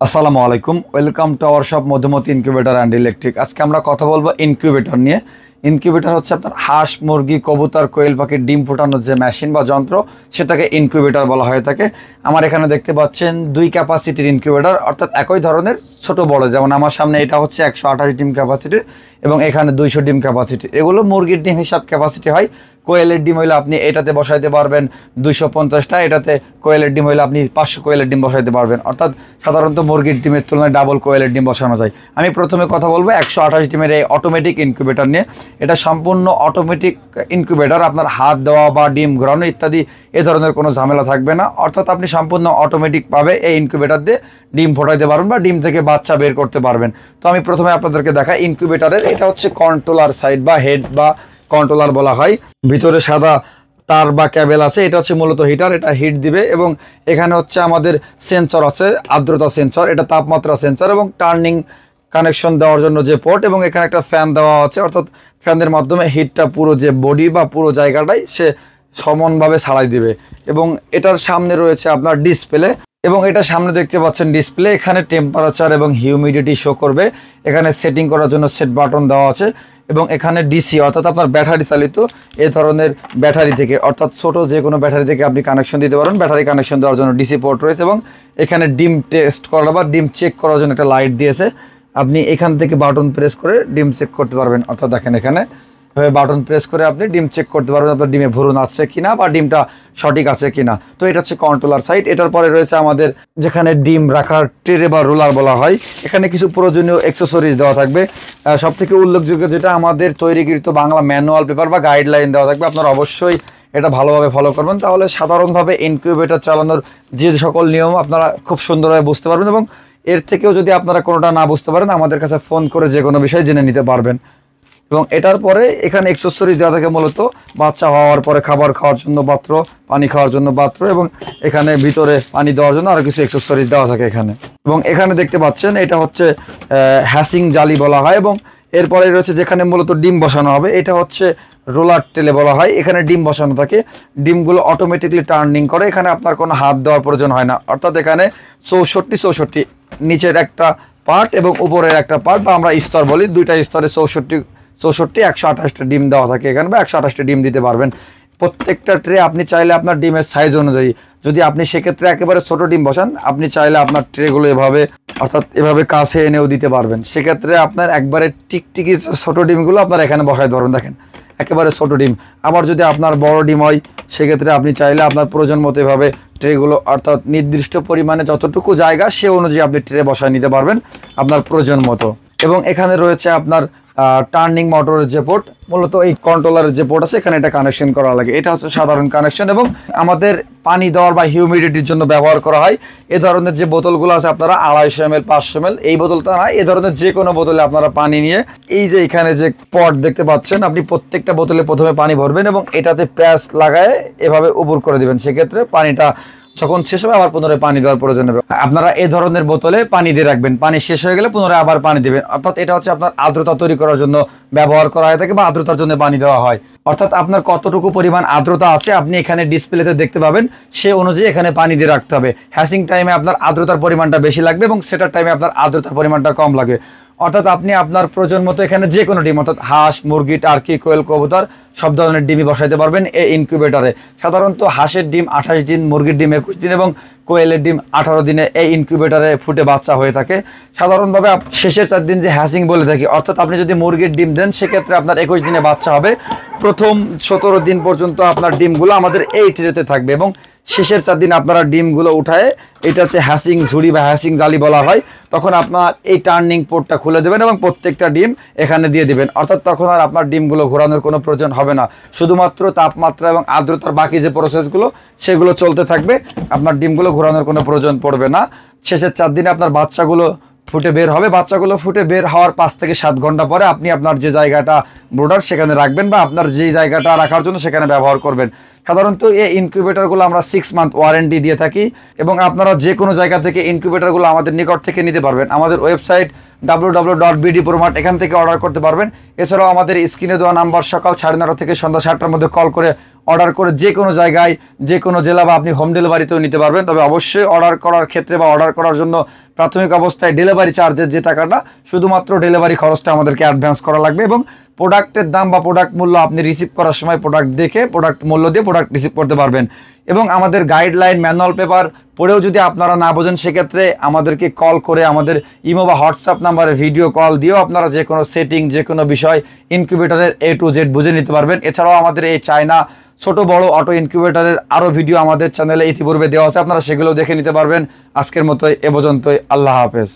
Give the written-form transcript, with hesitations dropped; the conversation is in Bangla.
আসসালামু আলাইকুম, welcome to our shop Madhumati incubator and electric. আজকে আমরা কথা বলবো ইনকিউবেটর নিয়ে। ইনকিউবেটর হচ্ছে আপনার হাঁস, মুরগি, কবুতর, কোয়েল পাখির ডিম ফোটানোর যে মেশিন বা যন্ত্র, সেটাকে ইনকিউবেটর বলা হয়ে থাকে। আমার এখানে দেখতে পাচ্ছেন দুই ক্যাপাসিটির ইনকিউবেটর, অর্থাৎ একই ধরনের ছোট বড়। যেমন আমার সামনে এটা হচ্ছে 128 ডিম ক্যাপাসিটির এবং এখানে 200 ডিম ক্যাপাসিটি। এগুলো মুরগির ডিম হিসাব ক্যাপাসিটি হয়। কোয়েলের ডিম হইলে আপনি এটাতে বসাইতে পারবেন 250টা, এটাতে কোয়েলের ডিম হইলে আপনি 500 কোয়েলের ডিম বসাইতে পারবেন। অর্থাৎ সাধারণত মুরগির ডিমের তুলনায় ডাবল কোয়েলের ডিম বসানো যায়। আমি প্রথমে কথা বলবো 128 ডিমের এই অটোমেটিক ইনকিউবেটর নিয়ে। এটা সম্পূর্ণ অটোমেটিক ইনকিউবেটর, আপনার হাত দেওয়া বা ডিম ঘোরানো ইত্যাদি এ ধরনের কোনো ঝামেলা থাকবে না। অর্থাৎ আপনি সম্পূর্ণ অটোমেটিকভাবে এই ইনকিউবেটর দিয়ে ডিম ফোটাইতে পারবেন বা ডিম থেকে বাচ্চা বের করতে পারবেন। তো আমি প্রথমে আপনাদেরকে দেখাই ইনকিউবেটরের। এটা হচ্ছে কন্ট্রোলার সাইড বা হেড বা কন্ট্রোলার বলা হয়। ভিতরে সাদা তার বা ক্যাবেল আছে, এটা হচ্ছে মূলত হিটার, এটা হিট দিবে। এবং এখানে হচ্ছে আমাদের সেন্সর আছে, আর্দ্রতা সেন্সর, এটা তাপমাত্রা সেন্সর এবং টার্নিং কানেকশন দেওয়ার জন্য যে পোর্ট, এবং এখানে একটা ফ্যান দেওয়া আছে। অর্থাৎ ফ্যানের মাধ্যমে হিটটা পুরো যে বডি বা পুরো জায়গাটাই সে সমানভাবে ছাড়াই দিবে। এবং এটার সামনে রয়েছে আপনার ডিসপ্লে, এবং এটা সামনে দেখতে পাচ্ছেন ডিসপ্লে। এখানে টেম্পারেচার এবং হিউমিডিটি শো করবে। এখানে সেটিং করার জন্য সেট বাটন দেওয়া আছে। এবং এখানে ডিসি অর্থাৎ আপনার ব্যাটারি চালিত এ ধরনের ব্যাটারি থেকে, অর্থাৎ ছোট যে কোনো ব্যাটারি থেকে আপনি কানেকশন দিতে পারেন। ব্যাটারি কানেকশন দেওয়ার জন্য ডিসি পোর্ট রয়েছে। এবং এখানে ডিম টেস্ট করা বা ডিম চেক করার জন্য একটা লাইট দিয়েছে। আপনি এখান থেকে বাটন প্রেস করে ডিম চেক করতে পারবেন। অর্থাৎ দেখেন এখানে বাটন প্রেস করে আপনি ডিম চেক করতে পারবেন আপনার ডিমে ভ্রূণ আছে কিনা বা ডিমটা সঠিক আছে কিনা। তো এটা হচ্ছে কন্ট্রোলার সাইড। এটার পরে রয়েছে আমাদের যেখানে ডিম রাখার ট্রে বা রোলার বলা হয়। এখানে কিছু প্রয়োজনীয় অ্যাক্সেসরিজ দেওয়া থাকবে। সব থেকে উল্লেখযোগ্য যেটা আমাদের তৈরিকৃত বাংলা ম্যানুয়াল পেপার বা গাইডলাইন দেওয়া থাকবে। আপনারা অবশ্যই এটা ভালোভাবে ফলো করবেন, তাহলে সাধারণভাবে ইনকিউবেটর চালানোর যে সকল নিয়ম আপনারা খুব সুন্দরভাবে বুঝতে পারবেন। এবং এর থেকেও যদি আপনারা কোনোটা না বুঝতে পারেন, আমাদের কাছে ফোন করে যে কোনো বিষয় জেনে নিতে পারবেন। এবং এটার পরে এখানে অ্যাক্সেসরিজ দেওয়া থাকে, মূলত বাচ্চা হওয়ার পরে খাবার খাওয়ার জন্য পাত্র, পানি খাওয়ার জন্য পাত্র, এবং এখানে ভিতরে পানি দেওয়ার জন্য আরও কিছু অ্যাক্সেসরিজ দেওয়া থাকে এখানে। এবং এখানে দেখতে পাচ্ছেন এটা হচ্ছে হ্যাসিং জালি বলা হয়। এবং এরপরে রয়েছে যেখানে মূলত ডিম বসানো হবে, এটা হচ্ছে রোলার টেলে বলা হয়। এখানে ডিম বসানো থাকে, ডিমগুলো অটোমেটিকলি টার্নিং করে। এখানে আপনার কোনো হাত দেওয়ার প্রয়োজন হয় না। অর্থাৎ এখানে 64 নিচের একটা পার্ট এবং উপরের একটা পার্ট বা আমরা স্তর বলি, দুইটা স্তরে 64 128টা ডিম দেওয়া থাকে এখানে, বা 128টা ডিম দিতে পারবেন। প্রত্যেকটা ট্রে আপনি চাইলে আপনার ডিমের সাইজ অনুযায়ী, যদি আপনি সেক্ষেত্রে একেবারে ছোট ডিম বসান, আপনি চাইলে আপনার ট্রেগুলো এভাবে অর্থাৎ এভাবে কাছে এনেও দিতে পারবেন। সেক্ষেত্রে আপনার একবারে টিকটিকি ছোট ডিমগুলো আপনার এখানে বসাইতে পারবেন। দেখেন একেবারে ছোট ডিম। আবার যদি আপনার বড় ডিম হয়, সেক্ষেত্রে আপনি চাইলে আপনার প্রয়োজন মতো এভাবে ট্রেগুলো, অর্থাৎ নির্দিষ্ট পরিমাণে যতটুকু জায়গা সে অনুযায়ী আপনি ট্রে বসায় নিতে পারবেন আপনার প্রয়োজন মতো। এবং এখানে রয়েছে আপনার টার্নিং মোটরের যে পোর্ট, মূলত এই কন্ট্রোলারের যে পোর্ট আছে এখানে এটা কানেকশন করা লাগে। এটা হচ্ছে সাধারণ কানেকশন। এবং আমাদের পানি দেওয়ার বা হিউমিডিটির জন্য ব্যবহার করা হয় এ ধরনের যে বোতলগুলো আছে, আপনারা 250 ml 500 ml এই বোতলটা না, এ ধরনের যে কোনো বোতলে আপনারা পানি নিয়ে, এই যে এখানে যে পট দেখতে পাচ্ছেন, আপনি প্রত্যেকটা বোতলে প্রথমে পানি ভরবেন এবং এটাতে প্যাচ লাগায় এভাবে উপর করে দিবেন। সেক্ষেত্রে পানিটা যখন শেষ হবে আবার পুনরায় পানি দেওয়ার প্রয়োজন হবে। আপনারা এই ধরনের বোতলে পানি দিয়ে রাখবেন, পানি শেষ হয়ে গেলে পুনরায় আবার পানি দিবেন। অর্থাৎ এটা হচ্ছে আপনার আর্দ্রতা তৈরি করার জন্য ব্যবহার করা হয়ে থাকে বা আর্দ্রতার জন্য পানি দেওয়া হয়। অর্থাৎ আপনার কতটুকু পরিমাণ আর্দ্রতা আছে আপনি এখানে ডিসপ্লেতে দেখতে পাবেন, সে অনুযায়ী এখানে পানি দিয়ে রাখতে হবে। হ্যাসিং টাইমে আপনার আর্দ্রতার পরিমাণটা বেশি লাগবে এবং সেটার টাইমে আপনার আর্দ্রতার পরিমাণটা কম লাগে। অর্থাৎ আপনি আপনার প্রয়োজন মতো এখানে যে কোনো ডিম, অর্থাৎ হাঁস, মুরগি, টার্কি, কোয়েল, কবুতর সব ধরনের ডিমই বসাইতে পারবেন এই ইনকিউবেটরে। সাধারণত হাঁসের ডিম 28 দিন, মুরগির ডিম 21 দিন এবং কোয়েলের ডিম 18 দিনে এই ইনকিউবেটরে ফুটে বাচ্চা হয়ে থাকে। সাধারণভাবে শেষের 4 দিন যে হ্যাসিং বলে থাকি, অর্থাৎ আপনি যদি মুরগির ডিম দেন সেক্ষেত্রে আপনার 21 দিনে বাচ্চা হবে। প্রথম 17 দিন পর্যন্ত আপনার ডিমগুলো আমাদের এই ট্রেতে থাকবে এবং শেষের 4 দিন আপনারা ডিমগুলো উঠায়, এটা হচ্ছে হ্যাসিং ঝুড়ি বা হ্যাসিং জালি বলা হয়, তখন আপনার এই টার্নিং পোর্টটা খুলে দেবেন এবং প্রত্যেকটা ডিম এখানে দিয়ে দিবেন। অর্থাৎ তখন আর আপনার ডিমগুলো ঘোরানোর কোনো প্রয়োজন হবে না। শুধুমাত্র তাপমাত্রা এবং আর্দ্রতার বাকি যে প্রসেসগুলো সেগুলো চলতে থাকবে, আপনার ডিমগুলো ঘোরানোর কোনো প্রয়োজন পড়বে না। শেষের 4 দিনে আপনার বাচ্চাগুলো ফুটে বের হবে। বাচ্চাগুলো ফুটে বের হওয়ার 5 থেকে 7 ঘন্টা পরে আপনি আপনার যে জায়গাটা ব্রোডার সেখানে রাখবেন বা আপনার যে জায়গাটা রাখার জন্য সেখানে ব্যবহার করবেন। সাধারণত এই ইনকিউবেটরগুলো আমরা 6 মান্থ ওয়ারেন্টি দিয়ে থাকি এবং আপনারা যে কোনো জায়গা থেকে ইনকিউবেটরগুলো আমাদের নিকট থেকে নিতে পারবেন। আমাদের ওয়েবসাইট www.bdpromart এখান থেকে অর্ডার করতে পারবেন। এছাড়াও আমাদের স্ক্রিনে দেওয়া নাম্বার সকাল 9:30 থেকে সন্ধ্যা 7টার মধ্যে কল করে অর্ডার করে যে কোনো জায়গায়, যে কোনো জেলা বা আপনি হোম ডেলিভারিতেও নিতে পারবেন। তবে অবশ্যই অর্ডার করার ক্ষেত্রে বা অর্ডার করার জন্য প্রাথমিক অবস্থায় ডেলিভারি চার্জের যে টাকাটা, শুধুমাত্র ডেলিভারি খরচটা আমাদেরকে অ্যাডভান্স করা লাগবে এবং প্রোডাক্টের দাম বা প্রোডাক্ট মূল্য আপনি রিসিভ করার সময় প্রোডাক্ট দেখে প্রোডাক্ট মূল্য দিয়ে প্রোডাক্ট রিসিভ করতে পারবেন। এবং আমাদের গাইডলাইন ম্যানুয়াল পেপার পড়েও যদি আপনারা না বোঝেন, সেক্ষেত্রে আমাদেরকে কল করে আমাদের ইমো বা হোয়াটসঅ্যাপ নাম্বারে ভিডিও কল দিয়েও আপনারা যে কোনো সেটিং, যে কোনো বিষয় ইনকিউবেটরের A to Z বুঝে নিতে পারবেন। এছাড়াও আমাদের এই চায়না ছোট বড় অটো ইনকিউবেটরের আরও ভিডিও আমাদের চ্যানেলে ইতিপূর্বে দেওয়া আছে, আপনারা সেগুলো দেখে নিতে পারবেন। আজকের মতো এ পর্যন্তই, আল্লাহ হাফেজ।